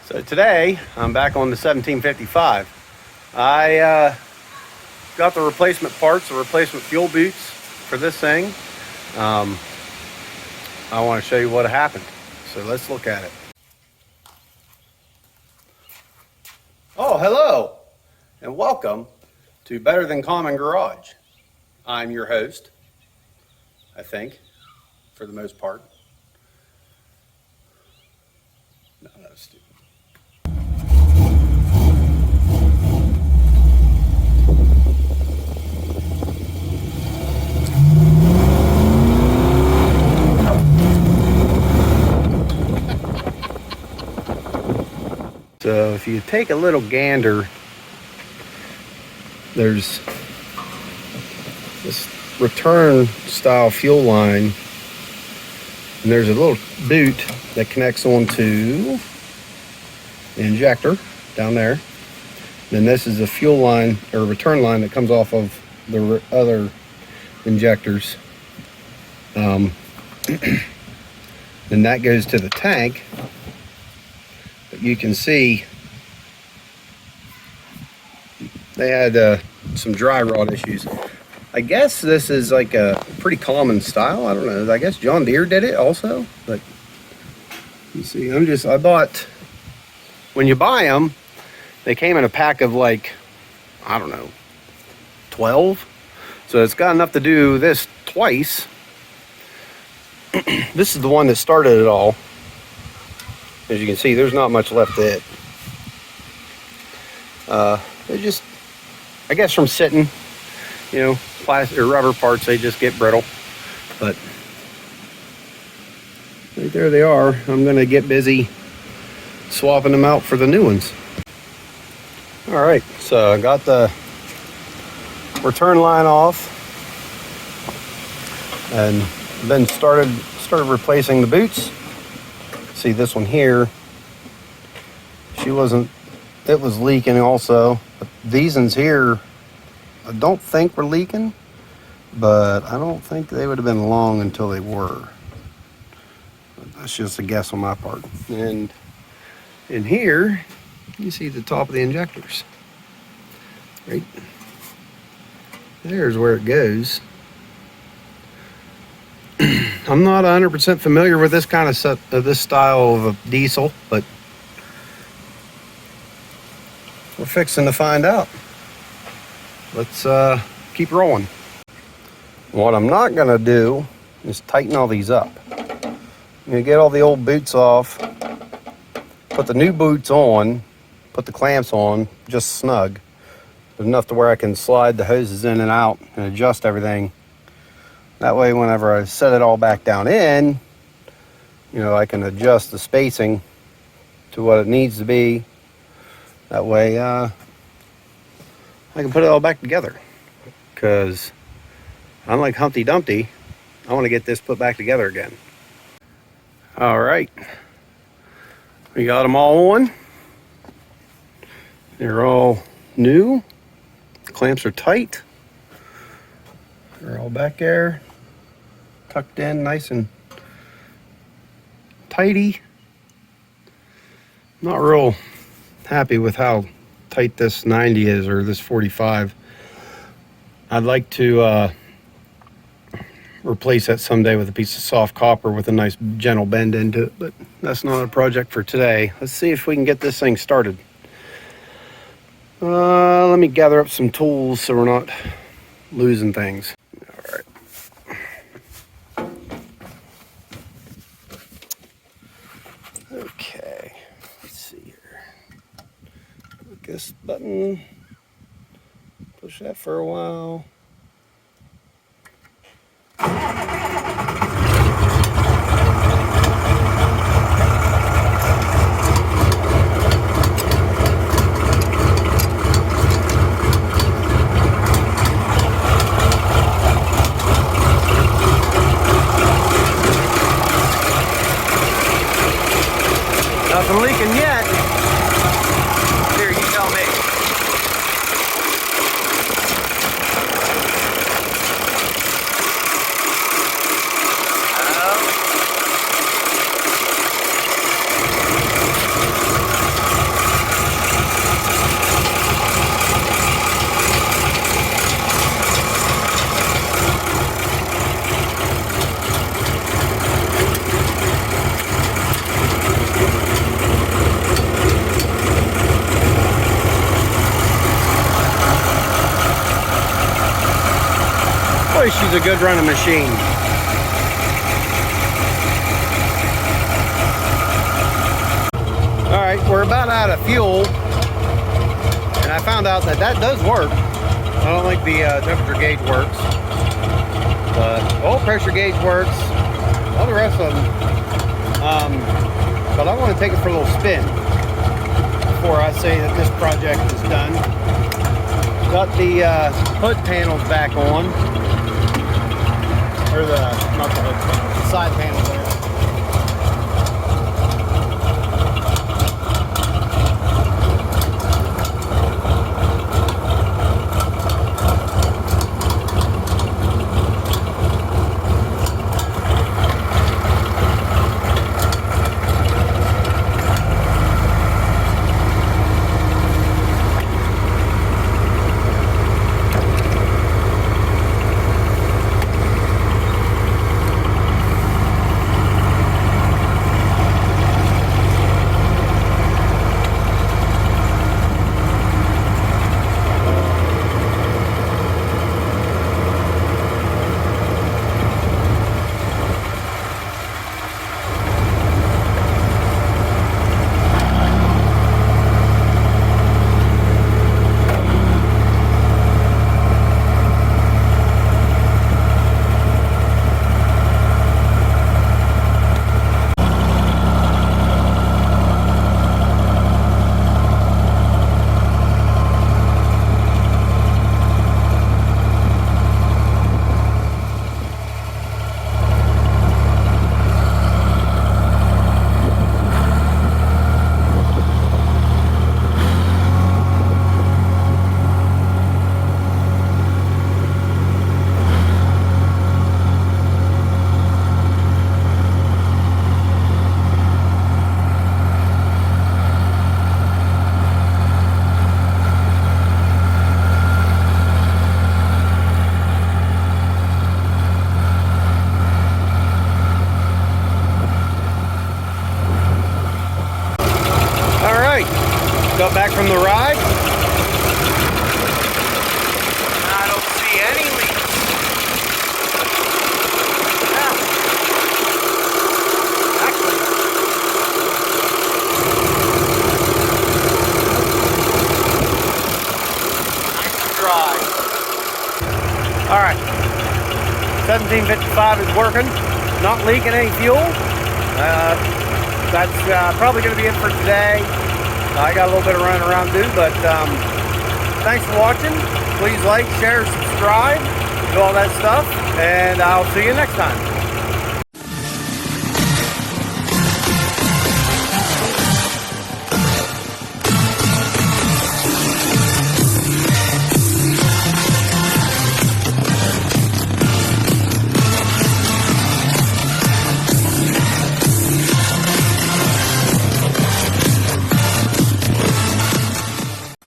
So today I'm back on the 1755. I got the replacement parts, the replacement fuel boots for this thing. I want to show you what happened. So let's look at it. Oh, hello and welcome to Better Than Common Garage. I'm your host, I think, for the most part. No, that was stupid. So if you take a little gander, there's this return style fuel line, and there's a little boot that connects onto the injector down there. Then this is a fuel line or return line that comes off of the other injectors. Then that goes to the tank. But you can see they had some dry rot issues. I guess this is like a pretty common style. I don't know. I guess John Deere did it also. But you see, I bought, when you buy them, they came in a pack of like, I don't know, 12. So it's got enough to do this twice. This is the one that started it all. As you can see, there's not much left of it. They just, I guess from sitting, you know, plastic or rubber parts, they just get brittle. But right there they are. I'm going to get busy swapping them out for the new ones. All right, so I got the return line off and then started replacing the boots. See this one here, it was leaking also. But these ones here, I don't think were leaking, but I don't think they would have been long until they were. But that's just a guess on my part. And in here, you see the top of the injectors. Right there's where it goes. I'm not 100% familiar with this kind of this style of a diesel, but we're fixing to find out. Let's keep rolling. What I'm not gonna do is tighten all these up. I'm gonna get all the old boots off, put the new boots on, put the clamps on, just snug, but enough to where I can slide the hoses in and out and adjust everything. That way, whenever I set it all back down in, you know, I can adjust the spacing to what it needs to be. That way, I can put it all back together. Because unlike Humpty Dumpty, I want to get this put back together again. All right. We got them all on. They're all new. The clamps are tight. They're all back there, tucked in nice and tidy. Not real happy with how tight this 90 is, or this 45. I'd like to replace that someday with a piece of soft copper with a nice gentle bend into it, but that's not a project for today. Let's see if we can get this thing started. Let me gather up some tools so we're not losing things. Okay, let's see here. Click this button, push that for a while. Nothing leaking yet. Here, you tell me. Boy, she's a good running machine. All right, we're about out of fuel, and I found out that does work. I don't think the temperature gauge works, but oil pressure gauge works. All the rest of them. But I want to take it for a little spin before I say that this project is done. Got the hood panels back on, or not the hood panels, the side panels there. Got back from the ride. I don't see any leaks. Yeah. Actually, nice and dry. All right, 1755 is working. Not leaking any fuel. That's probably going to be it for today. I got a little bit of running around to do, but thanks for watching. Please like, share, subscribe, do all that stuff, and I'll see you next time.